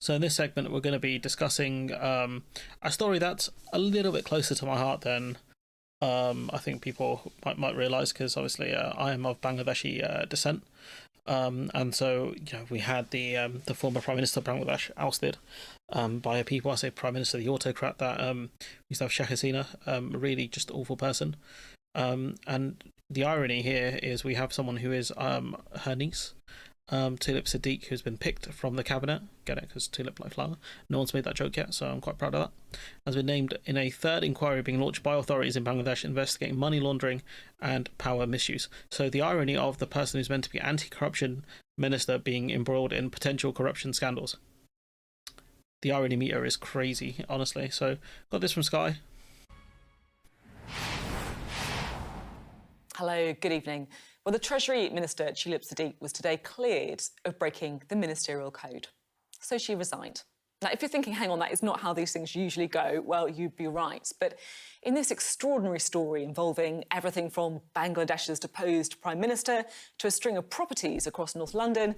So in this segment, we're going to be discussing a story that's a little bit closer to my heart than I think people might realize, because obviously I am of Bangladeshi descent, and so we had the former Prime Minister of Bangladesh ousted by a people. I say Prime Minister, the autocrat that used to have Sheikh Hasina, a really just awful person. And the irony here is we have someone who is her niece, Tulip Sadiq, who's been picked from the cabinet. Get it? Because Tulip like flower. No one's made that joke yet, so I'm quite proud of that. Has been named in a third inquiry being launched by authorities in Bangladesh investigating money laundering and power misuse. So the irony of the person who's meant to be anti-corruption minister being embroiled in potential corruption scandals. The irony meter is crazy, honestly. So got this from Sky. Hello, good evening. Well, the Treasury Minister, Tulip Sadiq, was today cleared of breaking the ministerial code. So she resigned. Now, if you're thinking, hang on, that is not how these things usually go, well, you'd be right. But in this extraordinary story involving everything from Bangladesh's deposed Prime Minister to a string of properties across North London,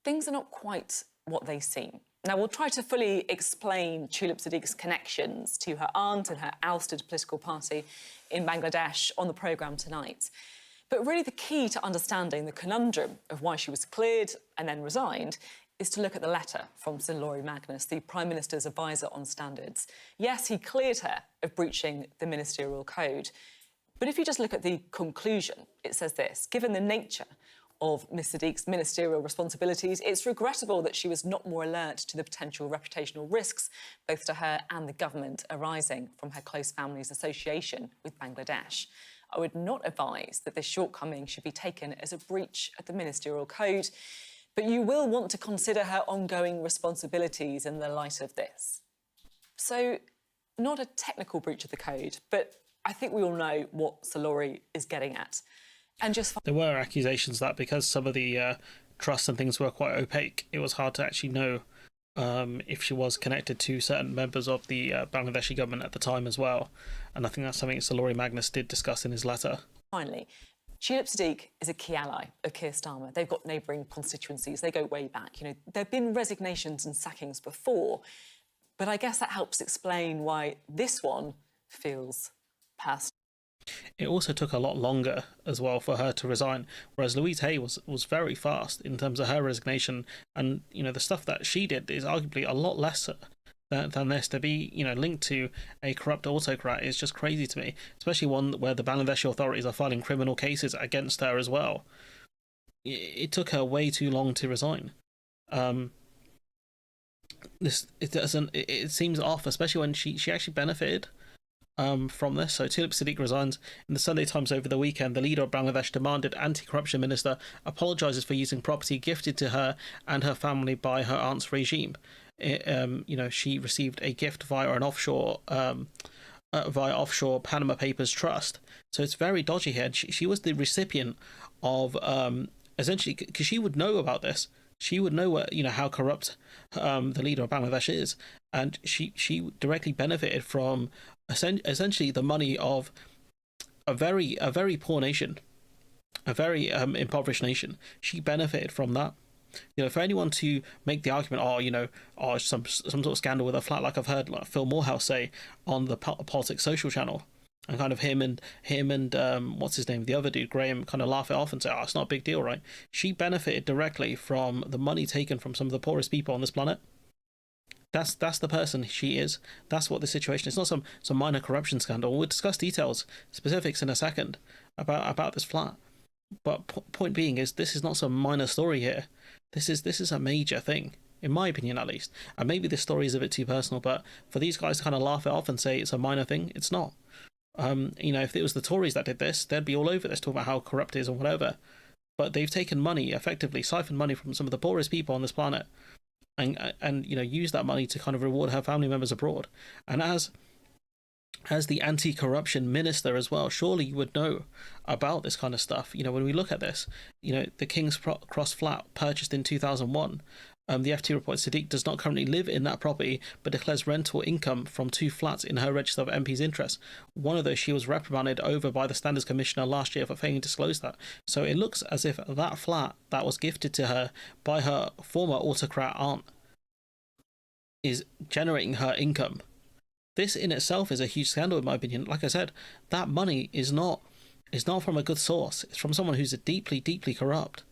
things are not quite what they seem. Now, we'll try to fully explain Tulip Sadiq's connections to her aunt and her ousted political party in Bangladesh on the programme tonight. But really the key to understanding the conundrum of why she was cleared and then resigned is to look at the letter from Sir Laurie Magnus, the Prime Minister's advisor on standards. Yes, he cleared her of breaching the ministerial code. But if you just look at the conclusion, it says this: given the nature of Ms Sadiq's ministerial responsibilities, it's regrettable that she was not more alert to the potential reputational risks, both to her and the government, arising from her close family's association with Bangladesh. I would not advise that this shortcoming should be taken as a breach of the ministerial code, but you will want to consider her ongoing responsibilities in the light of this. So, not a technical breach of the code, but I think we all know what Sir Laurie is getting at. And just there were accusations that because some of the trusts and things were quite opaque, it was hard to actually know if she was connected to certain members of the Bangladeshi government at the time as well. And I think that's something Sir Laurie Magnus did discuss in his letter. Finally, Tulip Sadiq is a key ally of Keir Starmer. They've got neighbouring constituencies. They go way back. There have been resignations and sackings before, but I guess that helps explain why this one feels past. It also took a lot longer as well for her to resign, whereas Louise Hay was very fast in terms of her resignation, and the stuff that she did is arguably a lot lesser than this. To be linked to a corrupt autocrat is just crazy to me, especially one where the Bangladeshi authorities are filing criminal cases against her as well. It took her way too long to resign. It seems off, especially when she actually benefited from this. So Tulip Sadiq resigns. In the Sunday Times over the weekend, the leader of Bangladesh demanded anti-corruption minister apologises for using property gifted to her and her family by her aunt's regime. She received a gift via an offshore Panama Papers trust. So it's very dodgy here. And she was the recipient of essentially, because she would know about this. She would know how corrupt the leader of Bangladesh is, and she directly benefited from essentially the money of a very poor nation, a very impoverished nation. She benefited from that. For anyone to make the argument, some sort of scandal with a flat, like I've heard like Phil Morehouse say on the Politics Social channel, and kind of him and what's his name, the other dude, Graham, kind of laugh it off and say, it's not a big deal, right? She benefited directly from the money taken from some of the poorest people on this planet. That's the person she is. That's what the situation is. It's not some minor corruption scandal. We'll discuss details, specifics in a second about this flat. But point being is, this is not some minor story here. This is a major thing, in my opinion at least. And maybe this story is a bit too personal, but for these guys to kind of laugh it off and say it's a minor thing, it's not. If it was the Tories that did this, they'd be all over this, talking about how corrupt it is and whatever. But they've taken money, effectively siphoned money from some of the poorest people on this planet, and use that money to kind of reward her family members abroad. And as the anti-corruption minister as well, surely you would know about this kind of stuff. When we look at this, the King's Cross flat purchased in 2001. The FT reports Sadiq does not currently live in that property, but declares rental income from 2 flats in her register of MP's interest. One of those she was reprimanded over by the Standards Commissioner last year for failing to disclose that. So it looks as if that flat that was gifted to her by her former autocrat aunt is generating her income. This in itself is a huge scandal, in my opinion. Like I said, that money is not from a good source. It's from someone who's deeply, deeply corrupt.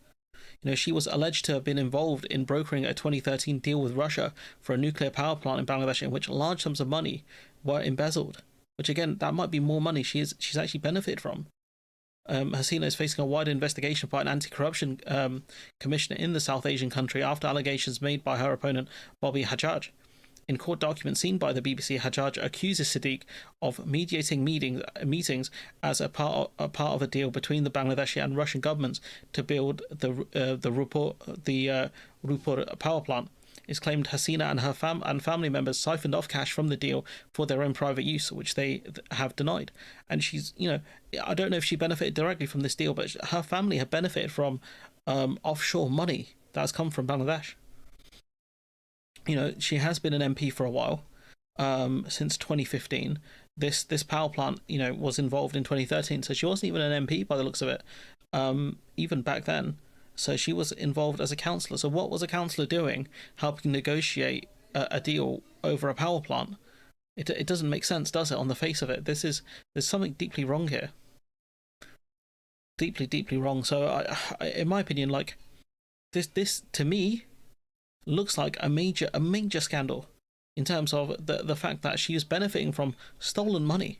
You know, she was alleged to have been involved in brokering a 2013 deal with Russia for a nuclear power plant in Bangladesh, in which large sums of money were embezzled. Which again, that might be more money she's actually benefited from. Hasina is facing a wider investigation by an anti-corruption commissioner in the South Asian country after allegations made by her opponent Bobby Hajjaj. In court documents seen by the BBC, Hajjaj accuses Siddique of mediating meetings as a part of a deal between the Bangladeshi and Russian governments to build the Rupur power plant. It's claimed Hasina and her family members siphoned off cash from the deal for their own private use, which they have denied. And she's, I don't know if she benefited directly from this deal, but her family have benefited from offshore money that's come from Bangladesh. She has been an MP for a while, since 2015. This power plant, was involved in 2013, so she wasn't even an MP by the looks of it, even back then. So she was involved as a councillor. So what was a councillor doing, helping negotiate a deal over a power plant? It doesn't make sense, does it? On the face of it, there's something deeply wrong here. Deeply, deeply wrong. So I in my opinion, like this to me looks like a major scandal in terms of the fact that she is benefiting from stolen money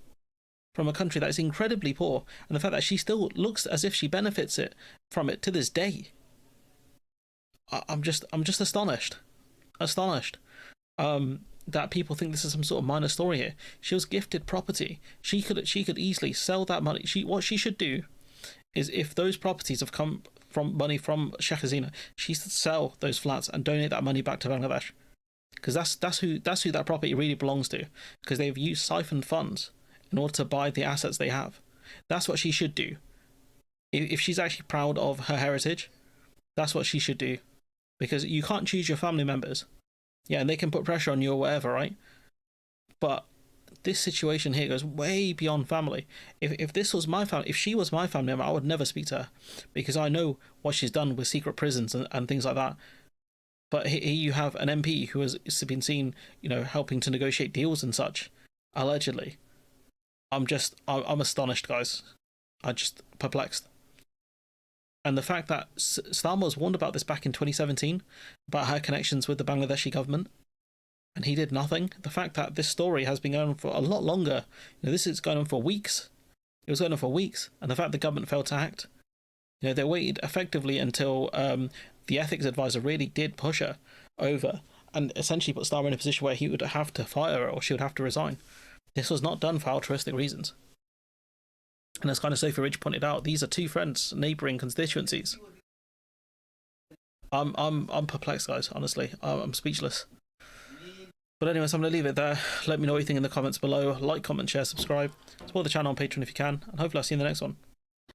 from a country that is incredibly poor, and the fact that she still looks as if she benefits from it to this day. I'm just astonished that people think this is some sort of minor story here. She was gifted property. She could easily sell that money. What she should do is, if those properties have come from money from Sheikh Hasina, she should sell those flats and donate that money back to Bangladesh, because that's who that property really belongs to, because they've used siphoned funds in order to buy the assets they have. That's what she should do. If she's actually proud of her heritage, that's what she should do. Because you can't choose your family members. Yeah, and they can put pressure on you or whatever, right? But this situation here goes way beyond family. If this was my family, if she was my family member, I would never speak to her, because I know what she's done with secret prisons and things like that. But here you have an MP who has been seen, helping to negotiate deals and such, allegedly. I'm astonished, guys. I'm just perplexed. And the fact that Starmer was warned about this back in 2017, about her connections with the Bangladeshi government, and he did nothing. The fact that this story has been going on for a lot longer, this is going on for weeks. It was going on for weeks, and the fact the government failed to act. They waited effectively until the ethics advisor really did push her over, and essentially put Starmer in a position where he would have to fire her, or she would have to resign. This was not done for altruistic reasons. And as kind of Sophie Ridge pointed out, these are two friends, neighbouring constituencies. I'm perplexed, guys, honestly. I'm speechless. But anyways, I'm going to leave it there. Let me know what you think in the comments below. Like, comment, share, subscribe. Support the channel on Patreon if you can. And hopefully I'll see you in the next one.